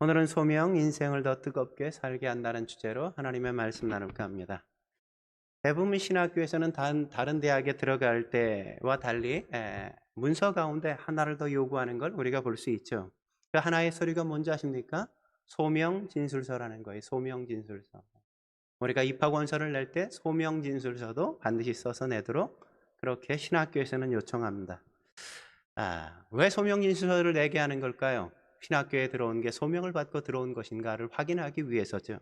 오늘은 소명, 인생을 더 뜨겁게 살게 한다는 주제로 하나님의 말씀 나눌까 합니다. 대부분 신학교에서는 다른 대학에 들어갈 때와 달리 문서 가운데 하나를 더 요구하는 걸 우리가 볼 수 있죠. 그 하나의 서류가 뭔지 아십니까? 소명 진술서라는 거예요. 소명 진술서. 우리가 입학원서를 낼 때 소명 진술서도 반드시 써서 내도록 그렇게 신학교에서는 요청합니다. 왜 소명 진술서를 내게 하는 걸까요? 신학교에 들어온 게 소명을 받고 들어온 것인가를 확인하기 위해서죠.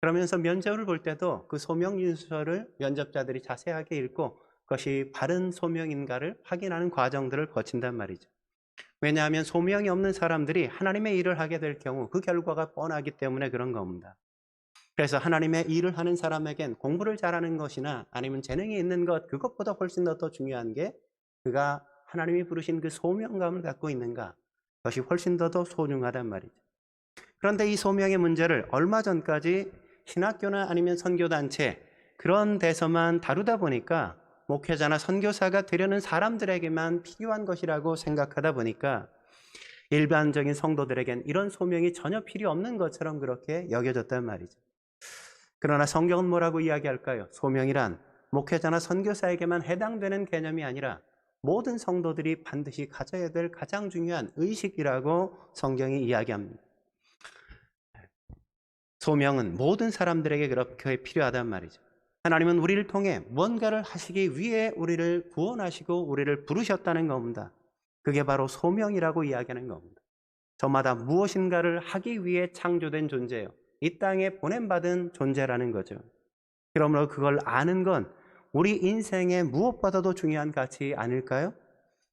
그러면서 면접을 볼 때도 그 소명 진술서를 면접자들이 자세하게 읽고 그것이 바른 소명인가를 확인하는 과정들을 거친단 말이죠. 왜냐하면 소명이 없는 사람들이 하나님의 일을 하게 될 경우 그 결과가 뻔하기 때문에 그런 겁니다. 그래서 하나님의 일을 하는 사람에겐 공부를 잘하는 것이나 아니면 재능이 있는 것, 그것보다 훨씬 더 중요한 게 그가 하나님이 부르신 그 소명감을 갖고 있는가, 그것이 훨씬 더 소중하단 말이죠. 그런데 이 소명의 문제를 얼마 전까지 신학교나 아니면 선교단체 그런 데서만 다루다 보니까 목회자나 선교사가 되려는 사람들에게만 필요한 것이라고 생각하다 보니까 일반적인 성도들에겐 이런 소명이 전혀 필요 없는 것처럼 그렇게 여겨졌단 말이죠. 그러나 성경은 뭐라고 이야기할까요? 소명이란 목회자나 선교사에게만 해당되는 개념이 아니라 모든 성도들이 반드시 가져야 될 가장 중요한 의식이라고 성경이 이야기합니다. 소명은 모든 사람들에게 그렇게 필요하단 말이죠. 하나님은 우리를 통해 뭔가를 하시기 위해 우리를 구원하시고 우리를 부르셨다는 겁니다. 그게 바로 소명이라고 이야기하는 겁니다. 저마다 무엇인가를 하기 위해 창조된 존재예요. 이 땅에 보냄받은 존재라는 거죠. 그러므로 그걸 아는 건 우리 인생에 무엇보다도 중요한 가치 아닐까요?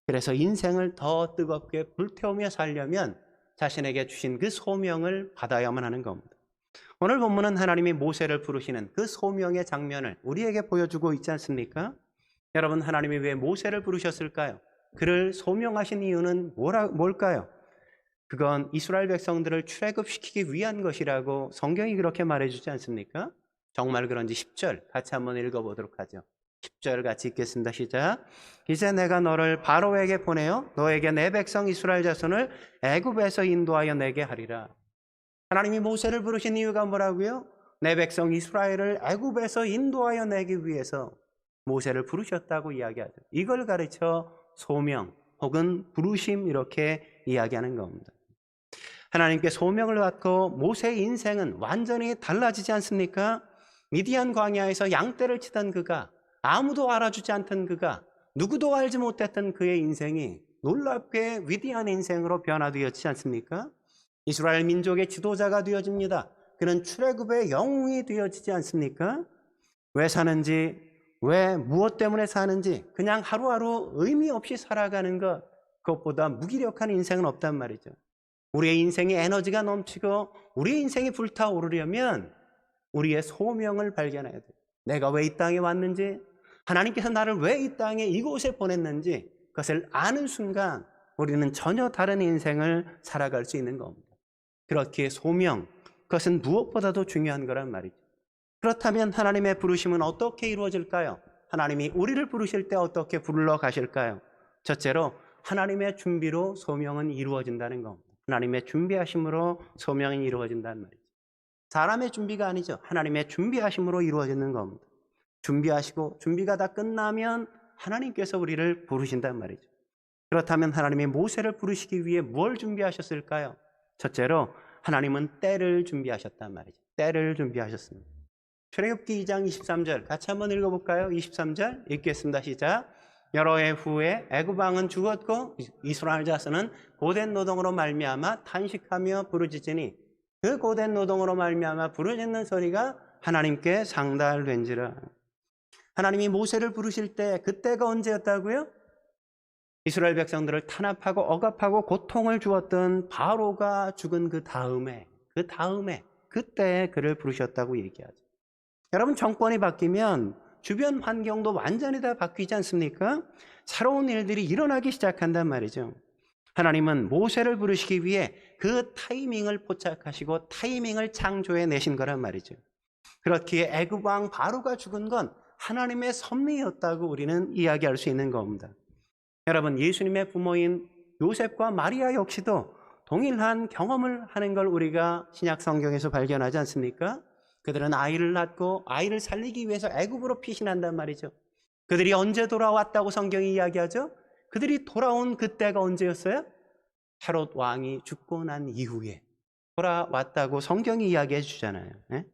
그래서 인생을 더 뜨겁게 불태우며 살려면 자신에게 주신 그 소명을 받아야만 하는 겁니다. 오늘 본문은 하나님이 모세를 부르시는 그 소명의 장면을 우리에게 보여주고 있지 않습니까? 여러분, 하나님이 왜 모세를 부르셨을까요? 그를 소명하신 이유는 뭘까요? 그건 이스라엘 백성들을 출애굽시키기 위한 것이라고 성경이 그렇게 말해주지 않습니까? 정말 그런지 10절 같이 한번 읽어보도록 하죠. 10절 같이 읽겠습니다. 시작. 이제 내가 너를 바로에게 보내어 너에게 내 백성 이스라엘 자손을 애굽에서 인도하여 내게 하리라. 하나님이 모세를 부르신 이유가 뭐라고요? 내 백성 이스라엘을 애굽에서 인도하여 내기 위해서 모세를 부르셨다고 이야기하죠. 이걸 가르쳐 소명 혹은 부르심 이렇게 이야기하는 겁니다. 하나님께 소명을 받고 모세의 인생은 완전히 달라지지 않습니까? 미디안 광야에서 양떼를 치던 그가, 아무도 알아주지 않던 그가, 누구도 알지 못했던 그의 인생이 놀랍게 위대한 인생으로 변화되었지 않습니까? 이스라엘 민족의 지도자가 되어집니다. 그는 출애굽의 영웅이 되어지지 않습니까? 왜 사는지, 왜 무엇 때문에 사는지 그냥 하루하루 의미 없이 살아가는 것, 그것보다 무기력한 인생은 없단 말이죠. 우리의 인생에 에너지가 넘치고 우리의 인생이 불타오르려면 우리의 소명을 발견해야 돼요. 내가 왜 이 땅에 왔는지, 하나님께서 나를 왜 이 땅에 이곳에 보냈는지 그것을 아는 순간 우리는 전혀 다른 인생을 살아갈 수 있는 겁니다. 그렇기에 소명, 그것은 무엇보다도 중요한 거란 말이죠. 그렇다면 하나님의 부르심은 어떻게 이루어질까요? 하나님이 우리를 부르실 때 어떻게 불러 가실까요? 첫째로 하나님의 준비로 소명은 이루어진다는 겁니다. 하나님의 준비하심으로 소명이 이루어진다는 말이죠. 사람의 준비가 아니죠. 하나님의 준비하심으로 이루어지는 겁니다. 준비하시고 준비가 다 끝나면 하나님께서 우리를 부르신단 말이죠. 그렇다면 하나님이 모세를 부르시기 위해 뭘 준비하셨을까요? 첫째로 하나님은 때를 준비하셨단 말이죠. 때를 준비하셨습니다. 출애굽기 2장 23절 같이 한번 읽어볼까요? 23절 읽겠습니다. 시작. 여러 해 후에 애굽 왕은 죽었고 이스라엘 자손은 고된 노동으로 말미암아 탄식하며 부르짖으니 그 고된 노동으로 말미암아 부르짖는 소리가 하나님께 상달된지라. 하나님이 모세를 부르실 때 그때가 언제였다고요? 이스라엘 백성들을 탄압하고 억압하고 고통을 주었던 바로가 죽은 그 다음에 그때 그를 부르셨다고 얘기하죠. 여러분, 정권이 바뀌면 주변 환경도 완전히 다 바뀌지 않습니까? 새로운 일들이 일어나기 시작한단 말이죠. 하나님은 모세를 부르시기 위해 그 타이밍을 포착하시고 타이밍을 창조해 내신 거란 말이죠. 그렇기에 애굽 왕 바로가 죽은 건 하나님의 섭리였다고 우리는 이야기할 수 있는 겁니다. 여러분, 예수님의 부모인 요셉과 마리아 역시도 동일한 경험을 하는 걸 우리가 신약 성경에서 발견하지 않습니까? 그들은 아이를 낳고 아이를 살리기 위해서 애굽으로 피신한단 말이죠. 그들이 언제 돌아왔다고 성경이 이야기하죠? 그들이 돌아온 그때가 언제였어요? 헤롯 왕이 죽고 난 이후에 돌아왔다고 성경이 이야기해 주잖아요. 예?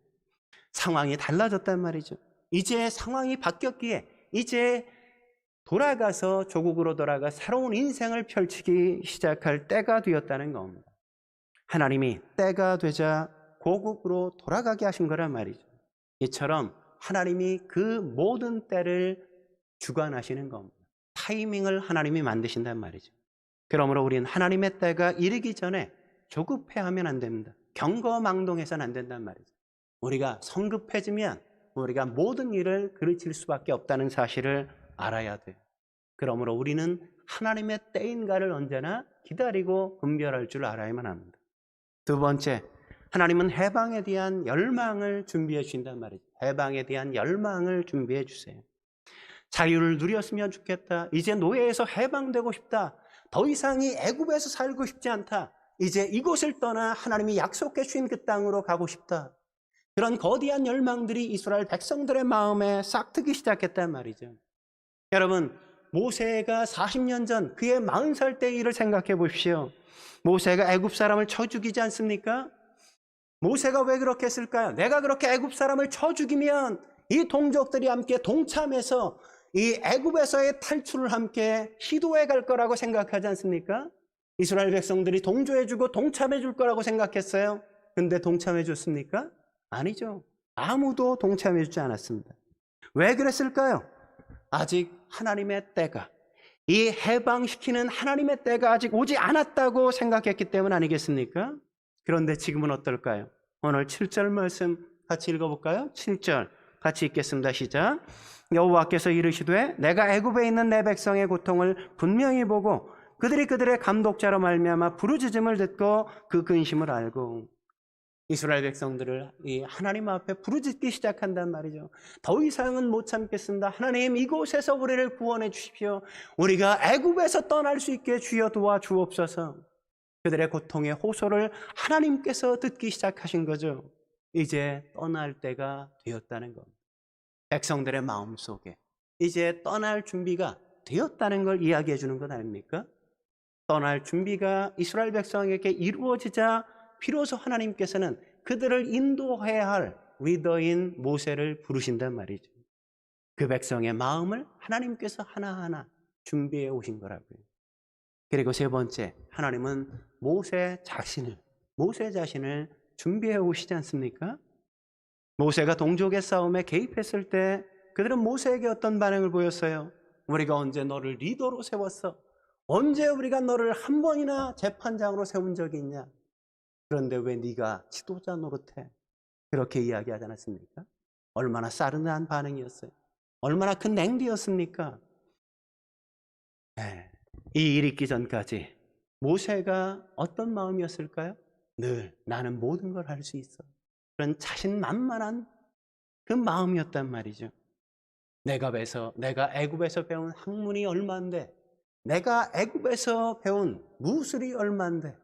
상황이 달라졌단 말이죠. 이제 상황이 바뀌었기에 이제 돌아가서 조국으로 돌아가 새로운 인생을 펼치기 시작할 때가 되었다는 겁니다. 하나님이 때가 되자 고국으로 돌아가게 하신 거란 말이죠. 이처럼 하나님이 그 모든 때를 주관하시는 겁니다. 타이밍을 하나님이 만드신단 말이죠. 그러므로 우리는 하나님의 때가 이르기 전에 조급해하면 안 됩니다. 경거망동해서는 안 된단 말이죠. 우리가 성급해지면 우리가 모든 일을 그르칠 수밖에 없다는 사실을 알아야 돼요. 그러므로 우리는 하나님의 때인가를 언제나 기다리고 분별할 줄 알아야만 합니다. 두 번째, 하나님은 해방에 대한 열망을 준비해 주신단 말이죠. 해방에 대한 열망을 준비해 주세요. 자유를 누렸으면 좋겠다. 이제 노예에서 해방되고 싶다. 더 이상 이 애굽에서 살고 싶지 않다. 이제 이곳을 떠나 하나님이 약속해 주신 그 땅으로 가고 싶다. 그런 거대한 열망들이 이스라엘 백성들의 마음에 싹트기 시작했단 말이죠. 여러분, 모세가 40년 전 그의 40살 때 일을 생각해 보십시오. 모세가 애굽 사람을 쳐 죽이지 않습니까? 모세가 왜 그렇게 했을까요? 내가 그렇게 애굽 사람을 쳐 죽이면 이 동족들이 함께 동참해서 이 애굽에서의 탈출을 함께 시도해 갈 거라고 생각하지 않습니까? 이스라엘 백성들이 동조해 주고 동참해 줄 거라고 생각했어요. 근데 동참해 줬습니까? 아니죠. 아무도 동참해 주지 않았습니다. 왜 그랬을까요? 아직 하나님의 때가, 이 해방시키는 하나님의 때가 아직 오지 않았다고 생각했기 때문 아니겠습니까? 그런데 지금은 어떨까요? 오늘 7절 말씀 같이 읽어볼까요? 7절 같이 읽겠습니다. 시작. 여호와께서 이르시되 내가 애굽에 있는 내 백성의 고통을 분명히 보고 그들의 감독자로 말미암아 부르짖음을 듣고 그 근심을 알고. 이스라엘 백성들을 이 하나님 앞에 부르짖기 시작한단 말이죠. 더 이상은 못 참겠습니다. 하나님, 이곳에서 우리를 구원해 주십시오. 우리가 애굽에서 떠날 수 있게 주여 도와주옵소서. 그들의 고통의 호소를 하나님께서 듣기 시작하신 거죠. 이제 떠날 때가 되었다는 겁니다. 백성들의 마음속에 이제 떠날 준비가 되었다는 걸 이야기해 주는 것 아닙니까? 떠날 준비가 이스라엘 백성에게 이루어지자 비로소 하나님께서는 그들을 인도해야 할 리더인 모세를 부르신단 말이죠. 그 백성의 마음을 하나님께서 하나하나 준비해 오신 거라고요. 그리고 세 번째, 하나님은 모세 자신을 준비해 오시지 않습니까? 모세가 동족의 싸움에 개입했을 때 그들은 모세에게 어떤 반응을 보였어요? 우리가 언제 너를 리더로 세웠어? 언제 우리가 너를 한 번이나 재판장으로 세운 적이 있냐? 그런데 왜 네가 지도자 노릇해? 그렇게 이야기하지 않았습니까? 얼마나 싸른한 반응이었어요. 얼마나 큰 냉기였습니까? 네. 이 일 있기 전까지 모세가 어떤 마음이었을까요? 늘 나는 모든 걸 할 수 있어. 그런 자신만만한 그 마음이었단 말이죠. 내가 애굽에서 배운 학문이 얼만데, 내가 애굽에서 배운 무술이 얼만데,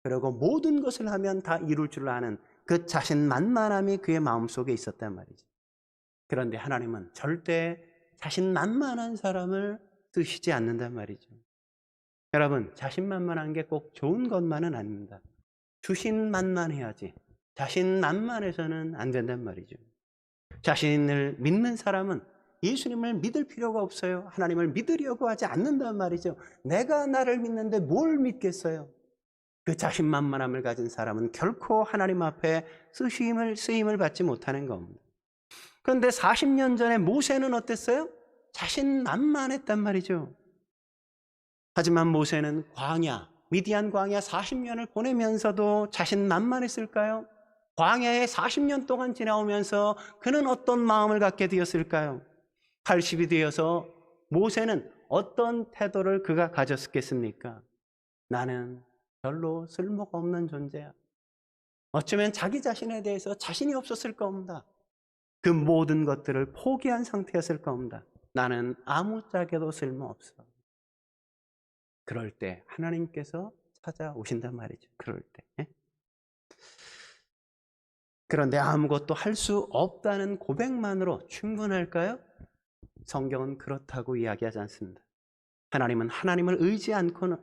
그리고 모든 것을 하면 다 이룰 줄 아는 그 자신만만함이 그의 마음속에 있었단 말이죠. 그런데 하나님은 절대 자신만만한 사람을 쓰시지 않는단 말이죠. 여러분, 자신만만한 게 꼭 좋은 것만은 아닙니다. 주신만만해야지 자신만만해서는 안 된단 말이죠. 자신을 믿는 사람은 예수님을 믿을 필요가 없어요. 하나님을 믿으려고 하지 않는단 말이죠. 내가 나를 믿는데 뭘 믿겠어요? 그 자신만만함을 가진 사람은 결코 하나님 앞에 쓰임을 받지 못하는 겁니다. 그런데 40년 전에 모세는 어땠어요? 자신만만했단 말이죠. 하지만 모세는 미디안 광야 40년을 보내면서도 자신만만했을까요? 광야에 40년 동안 지나오면서 그는 어떤 마음을 갖게 되었을까요? 80이 되어서 모세는 어떤 태도를 그가 가졌겠습니까? 나는 별로 쓸모가 없는 존재야. 어쩌면 자기 자신에 대해서 자신이 없었을 겁니다. 그 모든 것들을 포기한 상태였을 겁니다. 나는 아무짝에도 쓸모없어. 그럴 때 하나님께서 찾아오신단 말이죠. 그럴 때. 예? 그런데 아무것도 할 수 없다는 고백만으로 충분할까요? 성경은 그렇다고 이야기하지 않습니다. 하나님은 하나님을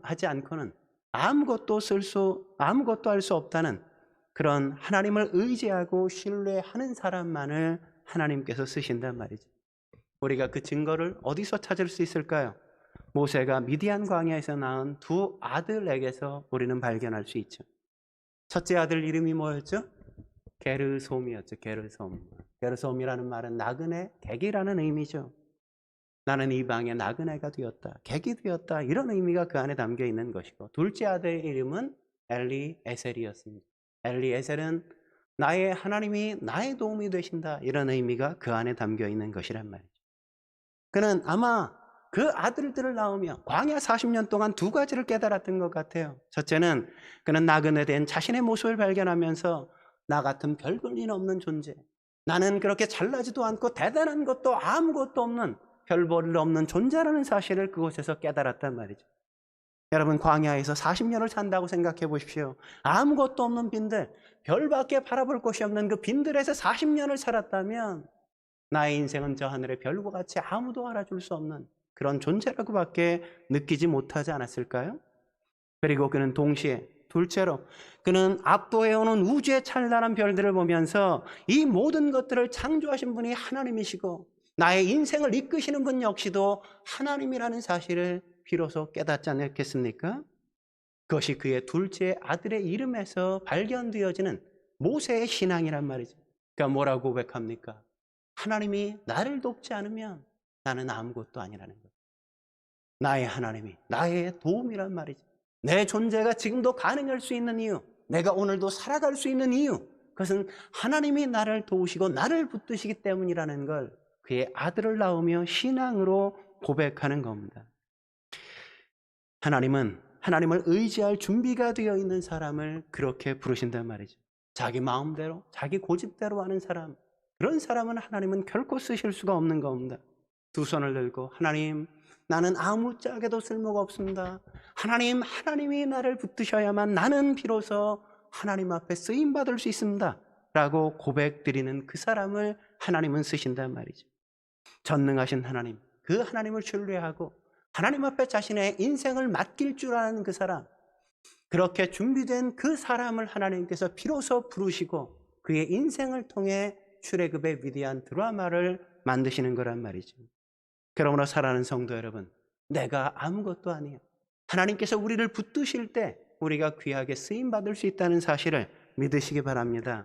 하지 않고는 아무것도 할 수 없다는 그런 하나님을 의지하고 신뢰하는 사람만을 하나님께서 쓰신단 말이죠. 우리가 그 증거를 어디서 찾을 수 있을까요? 모세가 미디안 광야에서 낳은 두 아들에게서 우리는 발견할 수 있죠. 첫째 아들 이름이 뭐였죠? 게르솜이었죠. 게르솜. 게르솜이라는 말은 나그네, 객이라는 의미죠. 나는 이방의 나그네가 되었다, 객이 되었다, 이런 의미가 그 안에 담겨 있는 것이고, 둘째 아들의 이름은 엘리에셀이었습니다. 엘리에셀은 나의 하나님이 나의 도움이 되신다, 이런 의미가 그 안에 담겨 있는 것이란 말이죠. 그는 아마 그 아들들을 낳으며 광야 40년 동안 두 가지를 깨달았던 것 같아요. 첫째는 그는 나그네 된 자신의 모습을 발견하면서 나 같은 별 볼 일 없는 존재, 나는 그렇게 잘나지도 않고 대단한 것도 아무것도 없는 별 볼 일 없는 존재라는 사실을 그곳에서 깨달았단 말이죠. 여러분, 광야에서 40년을 산다고 생각해 보십시오. 아무것도 없는 빈들, 별밖에 바라볼 곳이 없는 그 빈들에서 40년을 살았다면 나의 인생은 저 하늘의 별과 같이 아무도 알아줄 수 없는 그런 존재라고밖에 느끼지 못하지 않았을까요? 그리고 그는 동시에 둘째로 그는 압도해오는 우주의 찬란한 별들을 보면서 이 모든 것들을 창조하신 분이 하나님이시고 나의 인생을 이끄시는 분 역시도 하나님이라는 사실을 비로소 깨닫지 않겠습니까? 그것이 그의 둘째 아들의 이름에서 발견되어지는 모세의 신앙이란 말이죠. 그러니까 뭐라고 고백합니까? 하나님이 나를 돕지 않으면 나는 아무것도 아니라는 거예요. 나의 하나님이 나의 도움이란 말이죠. 내 존재가 지금도 가능할 수 있는 이유, 내가 오늘도 살아갈 수 있는 이유, 그것은 하나님이 나를 도우시고 나를 붙드시기 때문이라는 걸 그의 아들을 낳으며 신앙으로 고백하는 겁니다. 하나님은 하나님을 의지할 준비가 되어 있는 사람을 그렇게 부르신단 말이죠. 자기 마음대로, 자기 고집대로 하는 사람, 그런 사람은 하나님은 결코 쓰실 수가 없는 겁니다. 두 손을 들고 하나님, 나는 아무짝에도 쓸모가 없습니다. 하나님이 나를 붙드셔야만 나는 비로소 하나님 앞에 쓰임받을 수 있습니다 라고 고백드리는 그 사람을 하나님은 쓰신단 말이죠. 전능하신 하나님, 그 하나님을 신뢰하고 하나님 앞에 자신의 인생을 맡길 줄 아는 그 사람, 그렇게 준비된 그 사람을 하나님께서 비로소 부르시고 그의 인생을 통해 출애굽의 위대한 드라마를 만드시는 거란 말이죠. 그러므로 사랑하는 성도 여러분, 내가 아무것도 아니에요. 하나님께서 우리를 붙드실 때 우리가 귀하게 쓰임받을 수 있다는 사실을 믿으시기 바랍니다.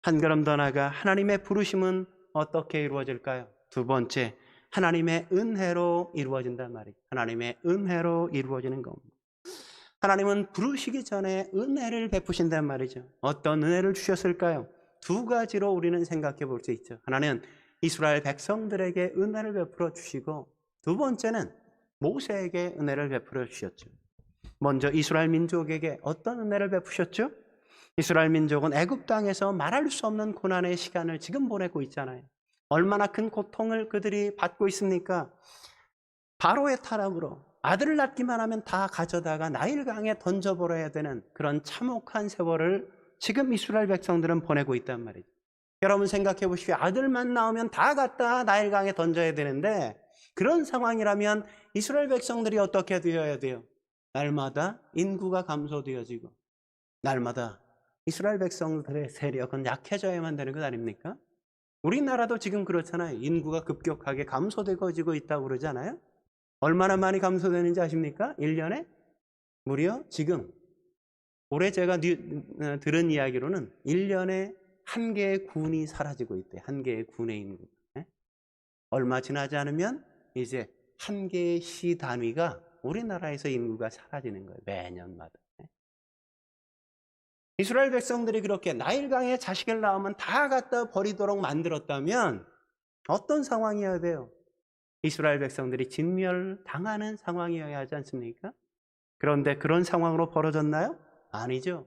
한 걸음 더 나아가 하나님의 부르심은 어떻게 이루어질까요? 두 번째, 하나님의 은혜로 이루어진단 말이에요. 하나님의 은혜로 이루어지는 겁니다. 하나님은 부르시기 전에 은혜를 베푸신단 말이죠. 어떤 은혜를 주셨을까요? 두 가지로 우리는 생각해 볼 수 있죠. 하나는 이스라엘 백성들에게 은혜를 베풀어 주시고, 두 번째는 모세에게 은혜를 베풀어 주셨죠. 먼저 이스라엘 민족에게 어떤 은혜를 베푸셨죠? 이스라엘 민족은 애굽 땅에서 말할 수 없는 고난의 시간을 지금 보내고 있잖아요. 얼마나 큰 고통을 그들이 받고 있습니까? 바로의 타락으로 아들을 낳기만 하면 다 가져다가 나일강에 던져버려야 되는 그런 참혹한 세월을 지금 이스라엘 백성들은 보내고 있단 말이죠. 여러분 생각해 보십시오. 아들만 낳으면 다 갖다 나일강에 던져야 되는데, 그런 상황이라면 이스라엘 백성들이 어떻게 되어야 돼요? 날마다 인구가 감소되어지고 날마다 이스라엘 백성들의 세력은 약해져야만 되는 것 아닙니까? 우리나라도 지금 그렇잖아요. 인구가 급격하게 감소되고 있다고 그러잖아요. 얼마나 많이 감소되는지 아십니까? 1년에 무려 지금 올해 제가 들은 이야기로는 1년에 한 개의 군이 사라지고 있대요. 한 개의 군의 인구. 얼마 지나지 않으면 이제 한 개의 시 단위가 우리나라에서 인구가 사라지는 거예요. 매년마다. 이스라엘 백성들이 그렇게 나일강에 자식을 낳으면 다 갖다 버리도록 만들었다면 어떤 상황이어야 돼요? 이스라엘 백성들이 진멸당하는 상황이어야 하지 않습니까? 그런데 그런 상황으로 벌어졌나요? 아니죠.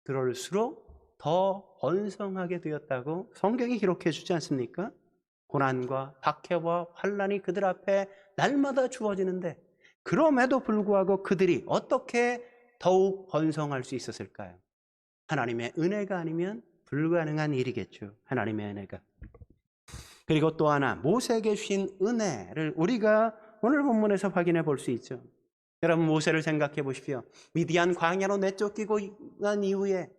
그럴수록 더 번성하게 되었다고 성경이 기록해 주지 않습니까? 고난과 박해와 환난이 그들 앞에 날마다 주어지는데, 그럼에도 불구하고 그들이 어떻게 더욱 번성할 수 있었을까요? 하나님의 은혜가 아니면 불가능한 일이겠죠. 하나님의 은혜가. 그리고 또 하나, 모세에게 주신 은혜를 우리가 오늘 본문에서 확인해 볼 수 있죠. 여러분, 모세를 생각해 보십시오. 미디안 광야로 내쫓기고 난 이후에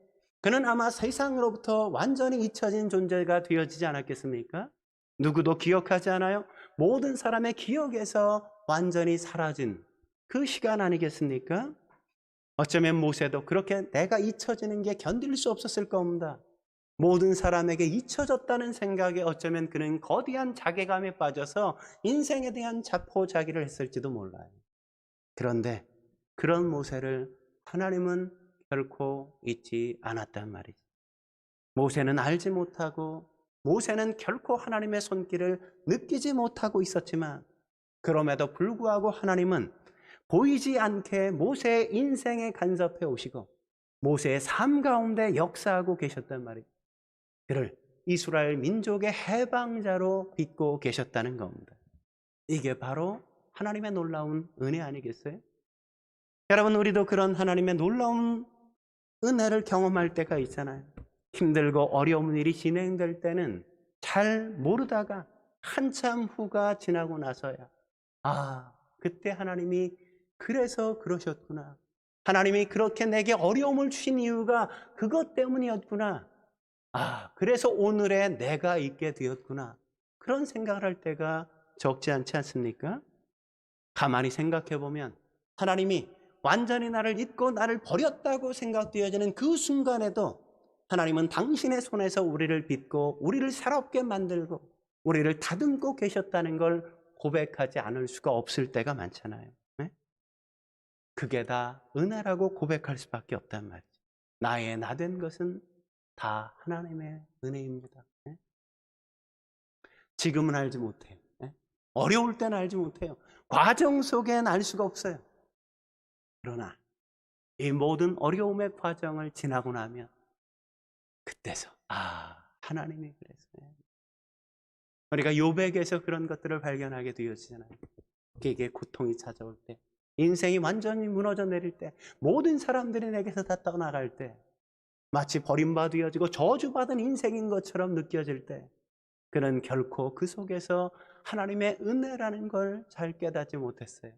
그는 아마 세상으로부터 완전히 잊혀진 존재가 되어지지 않았겠습니까? 누구도 기억하지 않아요? 모든 사람의 기억에서 완전히 사라진 그 시간 아니겠습니까? 어쩌면 모세도 그렇게 내가 잊혀지는 게 견딜 수 없었을 겁니다. 모든 사람에게 잊혀졌다는 생각에 어쩌면 그는 거대한 자괴감에 빠져서 인생에 대한 자포자기를 했을지도 몰라요. 그런데 그런 모세를 하나님은 결코 잊지 않았단 말이죠. 모세는 알지 못하고 모세는 결코 하나님의 손길을 느끼지 못하고 있었지만 그럼에도 불구하고 하나님은 보이지 않게 모세의 인생에 간섭해 오시고 모세의 삶 가운데 역사하고 계셨단 말이죠. 그를 이스라엘 민족의 해방자로 빚고 계셨다는 겁니다. 이게 바로 하나님의 놀라운 은혜 아니겠어요? 여러분, 우리도 그런 하나님의 놀라운 은혜를 경험할 때가 있잖아요. 힘들고 어려운 일이 진행될 때는 잘 모르다가 한참 후가 지나고 나서야 그때 하나님이 그래서 그러셨구나. 하나님이 그렇게 내게 어려움을 주신 이유가 그것 때문이었구나. 그래서 오늘의 내가 있게 되었구나. 그런 생각을 할 때가 적지 않지 않습니까? 가만히 생각해 보면 하나님이 완전히 나를 잊고 나를 버렸다고 생각되어지는 그 순간에도 하나님은 당신의 손에서 우리를 빚고 우리를 새롭게 만들고 우리를 다듬고 계셨다는 걸 고백하지 않을 수가 없을 때가 많잖아요. 네? 그게 다 은혜라고 고백할 수밖에 없단 말이죠. 나의 나 된 것은 다 하나님의 은혜입니다. 네? 지금은 알지 못해요. 네? 어려울 때는 알지 못해요. 과정 속엔 알 수가 없어요. 그러나 이 모든 어려움의 과정을 지나고 나면 그때서 하나님이 그랬어요. 우리가 욥에게서 그런 것들을 발견하게 되어지잖아요. 그에게 고통이 찾아올 때, 인생이 완전히 무너져 내릴 때, 모든 사람들이 내게서 다 떠나갈 때, 마치 버림받아지고 저주받은 인생인 것처럼 느껴질 때 그는 결코 그 속에서 하나님의 은혜라는 걸 잘 깨닫지 못했어요.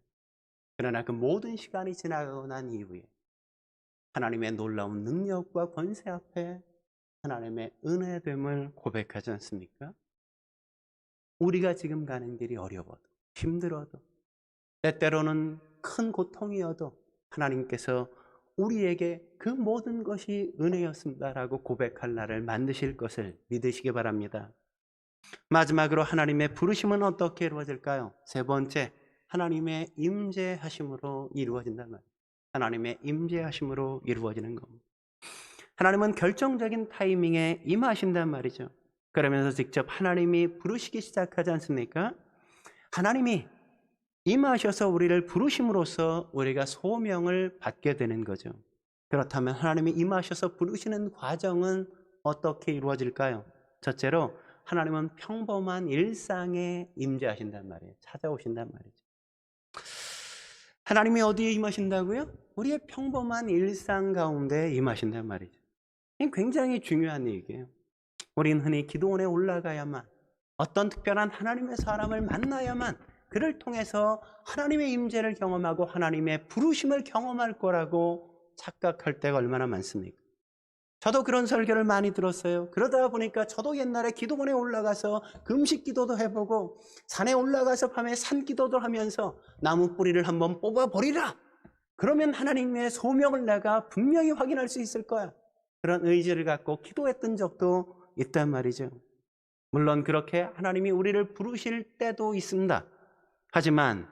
그러나 그 모든 시간이 지나가고 난 이후에 하나님의 놀라운 능력과 권세 앞에 하나님의 은혜됨을 고백하지 않습니까? 우리가 지금 가는 길이 어려워도 힘들어도 때때로는 큰 고통이어도 하나님께서 우리에게 그 모든 것이 은혜였습니다라고 고백할 날을 만드실 것을 믿으시기 바랍니다. 마지막으로 하나님의 부르심은 어떻게 이루어질까요? 세 번째, 하나님의 임재하심으로 이루어진단 말이에요. 하나님의 임재하심으로 이루어지는 겁니다. 하나님은 결정적인 타이밍에 임하신단 말이죠. 그러면서 직접 하나님이 부르시기 시작하지 않습니까? 하나님이 임하셔서 우리를 부르심으로써 우리가 소명을 받게 되는 거죠. 그렇다면 하나님이 임하셔서 부르시는 과정은 어떻게 이루어질까요? 첫째로 하나님은 평범한 일상에 임재하신단 말이에요. 찾아오신단 말이죠. 하나님이 어디에 임하신다고요? 우리의 평범한 일상 가운데 임하신단 말이죠. 이게 굉장히 중요한 얘기예요. 우리는 흔히 기도원에 올라가야만, 어떤 특별한 하나님의 사람을 만나야만 그를 통해서 하나님의 임재를 경험하고 하나님의 부르심을 경험할 거라고 착각할 때가 얼마나 많습니까? 저도 그런 설교를 많이 들었어요. 그러다 보니까 저도 옛날에 기도원에 올라가서 금식 기도도 해보고 산에 올라가서 밤에 산 기도도 하면서 나무 뿌리를 한번 뽑아버리라. 그러면 하나님의 소명을 내가 분명히 확인할 수 있을 거야. 그런 의지를 갖고 기도했던 적도 있단 말이죠. 물론 그렇게 하나님이 우리를 부르실 때도 있습니다. 하지만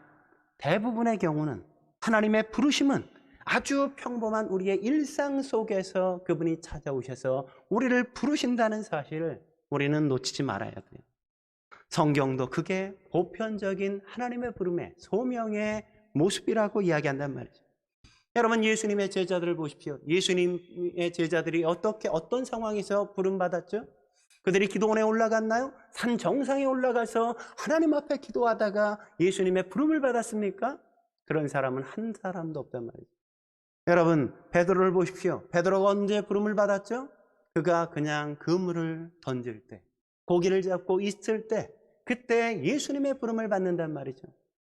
대부분의 경우는 하나님의 부르심은 아주 평범한 우리의 일상 속에서 그분이 찾아오셔서 우리를 부르신다는 사실을 우리는 놓치지 말아야 돼요. 성경도 그게 보편적인 하나님의 부름의 소명의 모습이라고 이야기한단 말이죠. 여러분, 예수님의 제자들을 보십시오. 예수님의 제자들이 어떤 상황에서 부름받았죠? 그들이 기도원에 올라갔나요? 산 정상에 올라가서 하나님 앞에 기도하다가 예수님의 부름을 받았습니까? 그런 사람은 한 사람도 없단 말이죠. 여러분, 베드로를 보십시오. 베드로가 언제 부름을 받았죠? 그가 그냥 그물을 던질 때, 고기를 잡고 있을 때, 그때 예수님의 부름을 받는단 말이죠.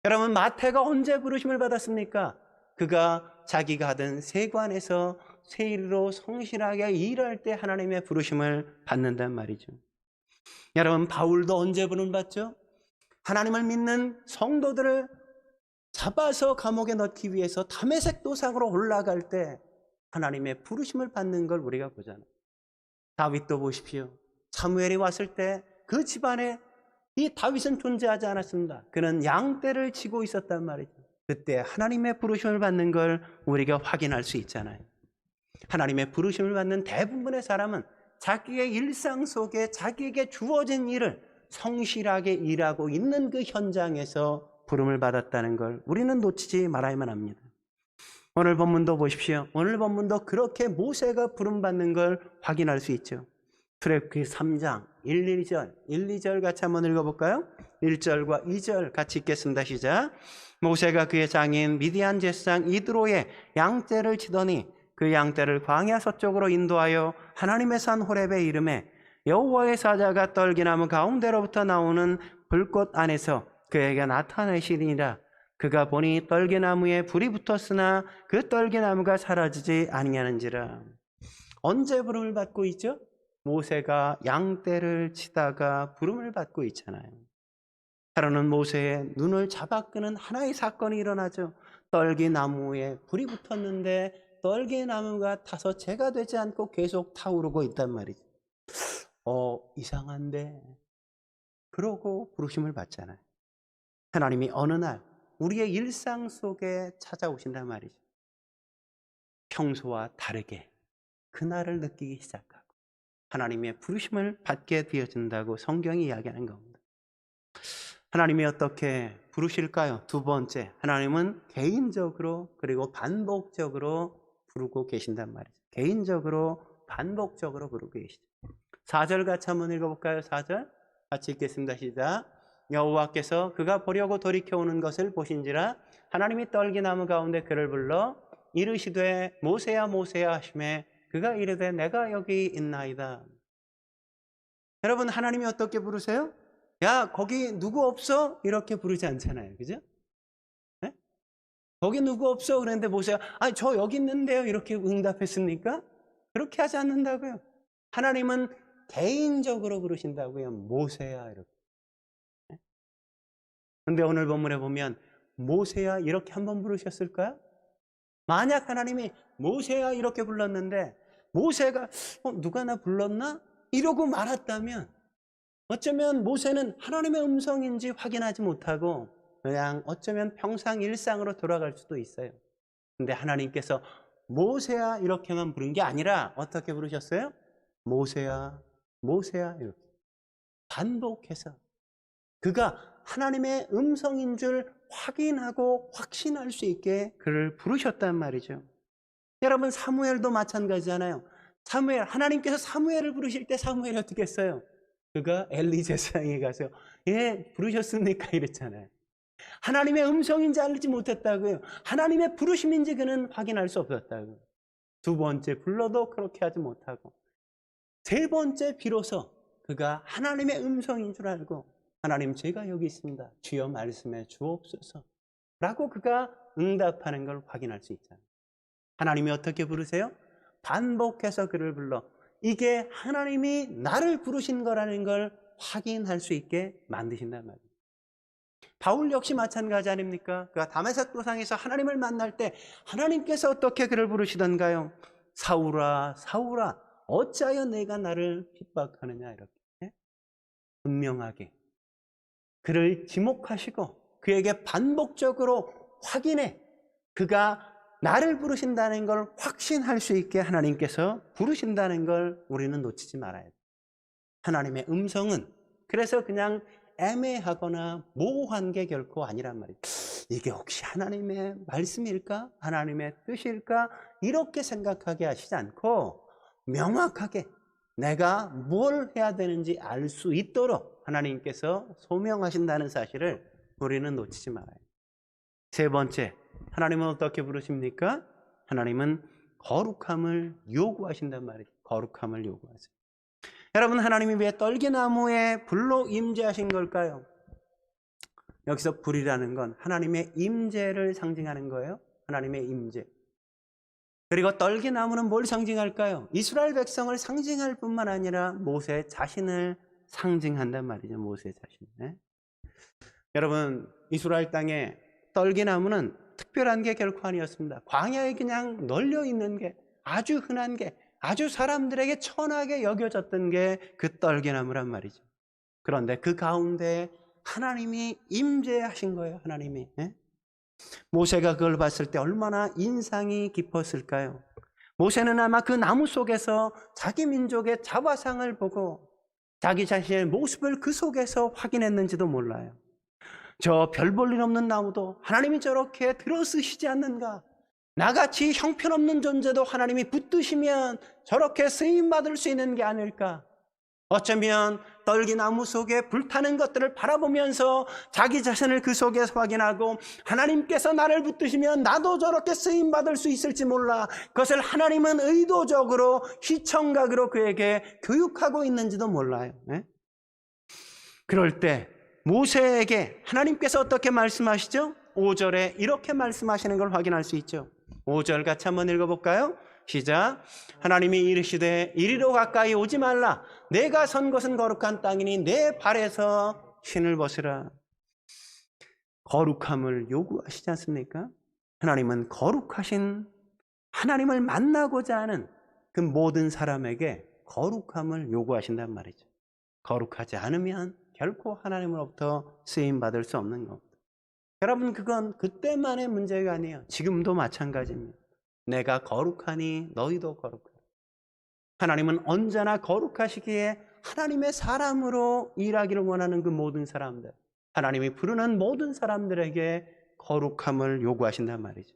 여러분, 마태가 언제 부르심을 받았습니까? 그가 자기가 하던 세관에서 세리로 성실하게 일할 때 하나님의 부르심을 받는단 말이죠. 여러분, 바울도 언제 부름을 받죠? 하나님을 믿는 성도들을 잡아서 감옥에 넣기 위해서 다메섹 도상으로 올라갈 때 하나님의 부르심을 받는 걸 우리가 보잖아요. 다윗도 보십시오. 사무엘이 왔을 때 그 집안에 이 다윗은 존재하지 않았습니다. 그는 양떼를 치고 있었단 말이죠. 그때 하나님의 부르심을 받는 걸 우리가 확인할 수 있잖아요. 하나님의 부르심을 받는 대부분의 사람은 자기의 일상 속에 자기에게 주어진 일을 성실하게 일하고 있는 그 현장에서 부름을 받았다는 걸 우리는 놓치지 말아야만 합니다. 오늘 본문도 보십시오. 오늘 본문도 그렇게 모세가 부름받는 걸 확인할 수 있죠. 출애굽기 3장 1, 2절 같이 한번 읽어볼까요? 1절과 2절 같이 읽겠습니다. 시작. 모세가 그의 장인 미디안 제사장 이드로의 양떼를 치더니 그 양떼를 광야 서쪽으로 인도하여 하나님의 산 호렙에 이르매 여호와의 사자가 떨기나무 가운데로부터 나오는 불꽃 안에서 그에게 나타내시니라. 그가 보니 떨기나무에 불이 붙었으나 그 떨기나무가 사라지지 아니하는지라. 언제 부름을 받고 있죠? 모세가 양떼를 치다가 부름을 받고 있잖아요. 하루는 모세의 눈을 잡아 끄는 하나의 사건이 일어나죠. 떨기나무에 불이 붙었는데 떨기나무가 타서 재가 되지 않고 계속 타오르고 있단 말이죠. 이상한데. 그러고 부르심을 받잖아요. 하나님이 어느 날 우리의 일상 속에 찾아오신단 말이죠. 평소와 다르게 그날을 느끼기 시작하고 하나님의 부르심을 받게 되어진다고 성경이 이야기하는 겁니다. 하나님이 어떻게 부르실까요? 두 번째, 하나님은 개인적으로 그리고 반복적으로 부르고 계신단 말이죠. 개인적으로 반복적으로 부르고 계시죠. 4절 같이 한번 읽어볼까요? 4절 같이 읽겠습니다. 시작. 여호와께서 그가 보려고 돌이켜오는 것을 보신지라 하나님이 떨기나무 가운데 그를 불러 이르시되 모세야 모세야 하시매 그가 이르되 내가 여기 있나이다. 여러분, 하나님이 어떻게 부르세요? 야, 거기 누구 없어? 이렇게 부르지 않잖아요. 그죠? 네? 거기 누구 없어? 그랬는데 모세가 저 여기 있는데요. 이렇게 응답했습니까? 그렇게 하지 않는다고요. 하나님은 개인적으로 부르신다고요. 모세야 이렇게. 그런데 오늘 본문에 보면 모세야 이렇게 한번 부르셨을까요? 만약 하나님이 모세야 이렇게 불렀는데 모세가 누가 나 불렀나? 이러고 말았다면 어쩌면 모세는 하나님의 음성인지 확인하지 못하고 그냥 어쩌면 평상 일상으로 돌아갈 수도 있어요. 근데 하나님께서 모세야 이렇게만 부른 게 아니라 어떻게 부르셨어요? 모세야 모세야 이렇게 반복해서 그가 하나님의 음성인 줄 확인하고 확신할 수 있게 그를 부르셨단 말이죠. 여러분, 사무엘도 마찬가지잖아요. 사무엘, 하나님께서 사무엘을 부르실 때 사무엘이 어떻게 했어요? 그가 엘리 제사장에 가서 예, 부르셨습니까? 이랬잖아요. 하나님의 음성인지 알지 못했다고요. 하나님의 부르심인지 그는 확인할 수 없었다고요. 두 번째 불러도 그렇게 하지 못하고 세 번째 비로소 그가 하나님의 음성인 줄 알고 하나님 제가 여기 있습니다. 주여 말씀해 주옵소서 라고 그가 응답하는 걸 확인할 수 있잖아요. 하나님이 어떻게 부르세요? 반복해서 그를 불러 이게 하나님이 나를 부르신 거라는 걸 확인할 수 있게 만드신단 말이에요. 바울 역시 마찬가지 아닙니까? 그가 다메섹 도상에서 하나님을 만날 때 하나님께서 어떻게 그를 부르시던가요? 사울아 사울아 어찌하여 내가 나를 핍박하느냐 이렇게 분명하게 그를 지목하시고 그에게 반복적으로 확인해 그가 나를 부르신다는 걸 확신할 수 있게 하나님께서 부르신다는 걸 우리는 놓치지 말아야 돼요. 하나님의 음성은 그래서 그냥 애매하거나 모호한 게 결코 아니란 말이에요. 이게 혹시 하나님의 말씀일까? 하나님의 뜻일까? 이렇게 생각하게 하시지 않고 명확하게 내가 뭘 해야 되는지 알 수 있도록 하나님께서 소명하신다는 사실을 우리는 놓치지 말아요. 세 번째, 하나님은 어떻게 부르십니까? 하나님은 거룩함을 요구하신단 말이죠. 거룩함을 요구하세요. 여러분, 하나님이 왜 떨기나무에 불로 임재하신 걸까요? 여기서 불이라는 건 하나님의 임재를 상징하는 거예요. 하나님의 임재. 그리고 떨기나무는 뭘 상징할까요? 이스라엘 백성을 상징할 뿐만 아니라 모세 자신을 상징한단 말이죠. 모세 자신. 네? 여러분, 이스라엘 땅에 떨기나무는 특별한 게 결코 아니었습니다. 광야에 그냥 널려 있는 게, 아주 흔한 게, 아주 사람들에게 천하게 여겨졌던 게 그 떨기나무란 말이죠. 그런데 그 가운데 하나님이 임재하신 거예요. 하나님이. 예? 모세가 그걸 봤을 때 얼마나 인상이 깊었을까요? 모세는 아마 그 나무 속에서 자기 민족의 자화상을 보고 자기 자신의 모습을 그 속에서 확인했는지도 몰라요. 저 별 볼 일 없는 나무도 하나님이 저렇게 들어쓰시지 않는가? 나같이 형편없는 존재도 하나님이 붙드시면 저렇게 쓰임받을 수 있는 게 아닐까? 어쩌면 떨기나무 속에 불타는 것들을 바라보면서 자기 자신을 그 속에서 확인하고 하나님께서 나를 붙드시면 나도 저렇게 쓰임받을 수 있을지 몰라. 그것을 하나님은 의도적으로 시청각으로 그에게 교육하고 있는지도 몰라요. 네? 그럴 때 모세에게 하나님께서 어떻게 말씀하시죠? 5절에 이렇게 말씀하시는 걸 확인할 수 있죠. 5절 같이 한번 읽어볼까요? 시작. 하나님이 이르시되 이리로 가까이 오지 말라. 내가 선 것은 거룩한 땅이니 내 발에서 신을 벗으라. 거룩함을 요구하시지 않습니까? 하나님은 거룩하신 하나님을 만나고자 하는 그 모든 사람에게 거룩함을 요구하신단 말이죠. 거룩하지 않으면 결코 하나님으로부터 쓰임받을 수 없는 겁니다. 여러분, 그건 그때만의 문제가 아니에요. 지금도 마찬가지입니다. 내가 거룩하니 너희도 거룩하라. 하나님은 언제나 거룩하시기에 하나님의 사람으로 일하기를 원하는 그 모든 사람들, 하나님이 부르는 모든 사람들에게 거룩함을 요구하신단 말이죠.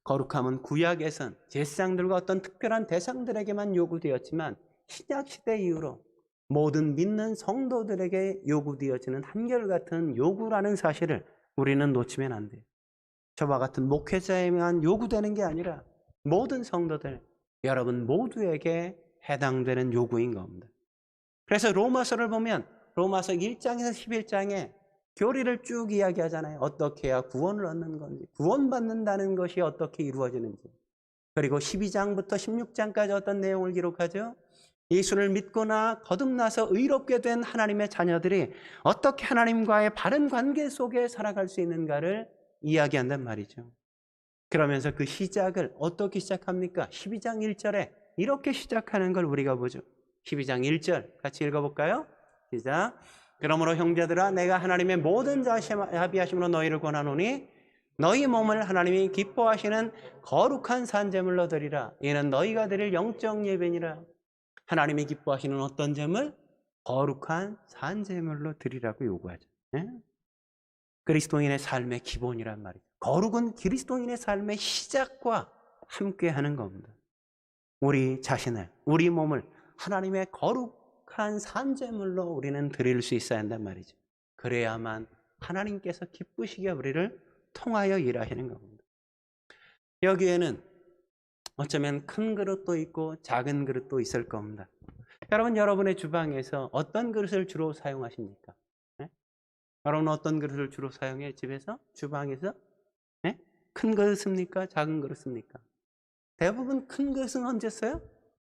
거룩함은 구약에선 제사장들과 어떤 특별한 대상들에게만 요구되었지만 신약시대 이후로 모든 믿는 성도들에게 요구되어지는 한결같은 요구라는 사실을 우리는 놓치면 안 돼요. 저와 같은 목회자에만 요구되는 게 아니라 모든 성도들, 여러분 모두에게 해당되는 요구인 겁니다. 그래서 로마서를 보면 로마서 1장에서 11장에 교리를 쭉 이야기하잖아요. 어떻게 해야 구원을 얻는 건지, 구원받는다는 것이 어떻게 이루어지는지. 그리고 12장부터 16장까지 어떤 내용을 기록하죠? 예수를 믿거나 거듭나서 의롭게 된 하나님의 자녀들이 어떻게 하나님과의 바른 관계 속에 살아갈 수 있는가를 이야기한단 말이죠. 그러면서 그 시작을 어떻게 시작합니까? 12장 1절에 이렇게 시작하는 걸 우리가 보죠. 12장 1절 같이 읽어볼까요? 시작. 그러므로 형제들아 내가 하나님의 모든 자비하심으로 너희를 권하노니 너희 몸을 하나님이 기뻐하시는 거룩한 산제물로 드리라. 이는 너희가 드릴 영적 예배니라. 하나님이 기뻐하시는 어떤 제물? 거룩한 산제물로 드리라고 요구하죠. 네? 그리스도인의 삶의 기본이란 말이죠. 거룩은 그리스도인의 삶의 시작과 함께하는 겁니다. 우리 자신을, 우리 몸을 하나님의 거룩한 산제물로 우리는 드릴 수 있어야 한단 말이죠. 그래야만 하나님께서 기쁘시게 우리를 통하여 일하시는 겁니다. 여기에는 어쩌면 큰 그릇도 있고 작은 그릇도 있을 겁니다. 여러분, 여러분의 주방에서 어떤 그릇을 주로 사용하십니까? 네? 여러분 어떤 그릇을 주로 사용해요? 집에서? 주방에서? 네? 큰 그릇 씁니까? 작은 그릇 씁니까? 대부분 큰 그릇은 언제 써요?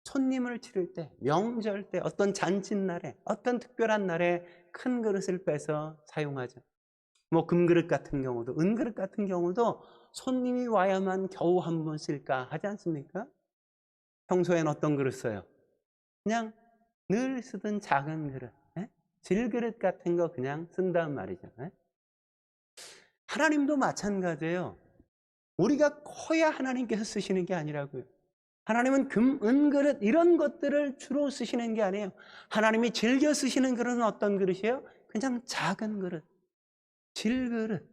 손님을 치를 때, 명절 때, 어떤 잔칫날에, 어떤 특별한 날에 큰 그릇을 빼서 사용하죠. 뭐 금그릇 같은 경우도, 은그릇 같은 경우도 손님이 와야만 겨우 한 번 쓸까 하지 않습니까? 평소엔 어떤 그릇 써요? 그냥 늘 쓰던 작은 그릇, 질그릇 같은 거 그냥 쓴단 말이죠. 하나님도 마찬가지예요. 우리가 커야 하나님께서 쓰시는 게 아니라고요. 하나님은 금, 은 그릇 이런 것들을 주로 쓰시는 게 아니에요. 하나님이 즐겨 쓰시는 그릇은 어떤 그릇이에요? 그냥 작은 그릇, 질그릇.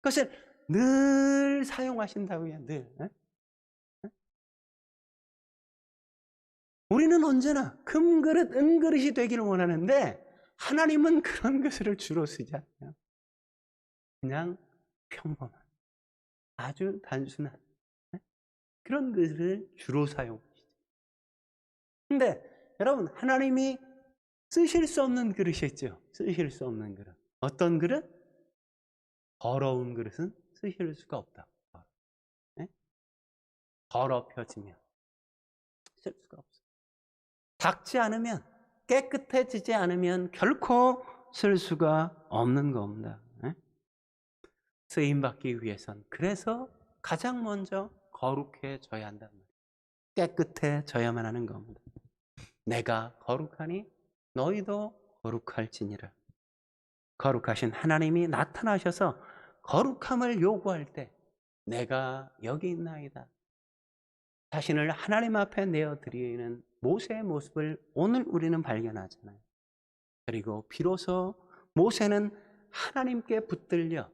그것을 늘 사용하신다고요. 늘. 우리는 언제나 금그릇, 은그릇이 되기를 원하는데 하나님은 그런 것을 주로 쓰지 않아요. 그냥 평범한, 아주 단순한 그런 그릇을 주로 사용하시죠. 근데 여러분, 하나님이 쓰실 수 없는 그릇이 있죠. 쓰실 수 없는 그릇. 어떤 그릇? 더러운 그릇은 쓰실 수가 없다. 네? 더럽혀지면 쓸 수가 없어요. 닦지 않으면, 깨끗해지지 않으면 결코 쓸 수가 없는 겁니다. 네? 쓰임받기 위해선 그래서 가장 먼저 거룩해져야 한단 말이에요. 깨끗해져야만 하는 겁니다. 내가 거룩하니 너희도 거룩할지니라. 거룩하신 하나님이 나타나셔서 거룩함을 요구할 때 내가 여기 있나이다. 자신을 하나님 앞에 내어드리는 모세의 모습을 오늘 우리는 발견하잖아요. 그리고 비로소 모세는 하나님께 붙들려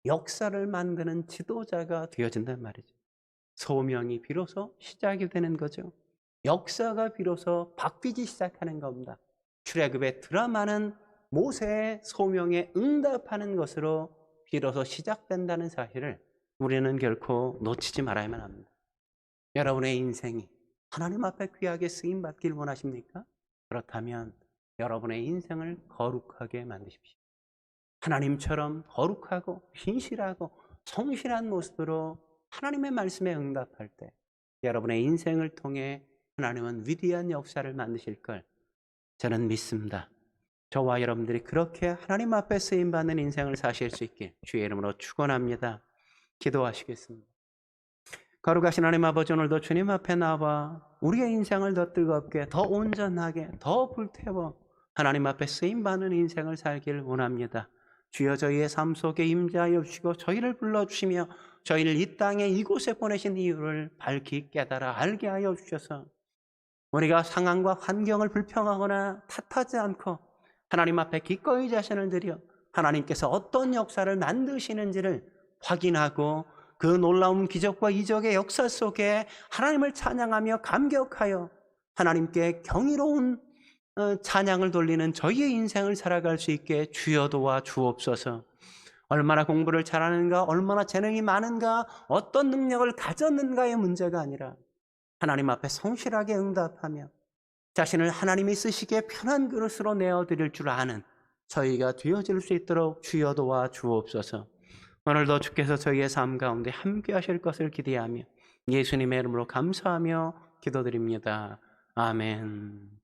역사를 만드는 지도자가 되어진단 말이죠. 소명이 비로소 시작이 되는 거죠. 역사가 비로소 바뀌기 시작하는 겁니다. 출애굽의 드라마는 모세의 소명에 응답하는 것으로 비로소 시작된다는 사실을 우리는 결코 놓치지 말아야만 합니다. 여러분의 인생이 하나님 앞에 귀하게 쓰임받길 원하십니까? 그렇다면 여러분의 인생을 거룩하게 만드십시오. 하나님처럼 거룩하고 신실하고 성실한 모습으로 하나님의 말씀에 응답할 때 여러분의 인생을 통해 하나님은 위대한 역사를 만드실 걸 저는 믿습니다. 저와 여러분들이 그렇게 하나님 앞에 쓰임받는 인생을 사실 수 있길 주의 이름으로 축원합니다. 기도하시겠습니다. 거룩하신 하나님 아버지, 오늘도 주님 앞에 나와 우리의 인생을 더 뜨겁게, 더 온전하게, 더 불태워 하나님 앞에 쓰임받는 인생을 살길 원합니다. 주여, 저희의 삶 속에 임재하여 주시고 저희를 불러주시며 저희를 이 땅에 이곳에 보내신 이유를 밝히 깨달아 알게 하여 주셔서 우리가 상황과 환경을 불평하거나 탓하지 않고 하나님 앞에 기꺼이 자신을 드려 하나님께서 어떤 역사를 만드시는지를 확인하고 그 놀라운 기적과 이적의 역사 속에 하나님을 찬양하며 감격하여 하나님께 경이로운 찬양을 돌리는 저희의 인생을 살아갈 수 있게 주여 도와 주옵소서. 얼마나 공부를 잘하는가, 얼마나 재능이 많은가, 어떤 능력을 가졌는가의 문제가 아니라 하나님 앞에 성실하게 응답하며 자신을 하나님이 쓰시기에 편한 그릇으로 내어드릴 줄 아는 저희가 되어질 수 있도록 주여 도와 주옵소서. 오늘도 주께서 저희의 삶 가운데 함께 하실 것을 기대하며 예수님의 이름으로 감사하며 기도드립니다. 아멘.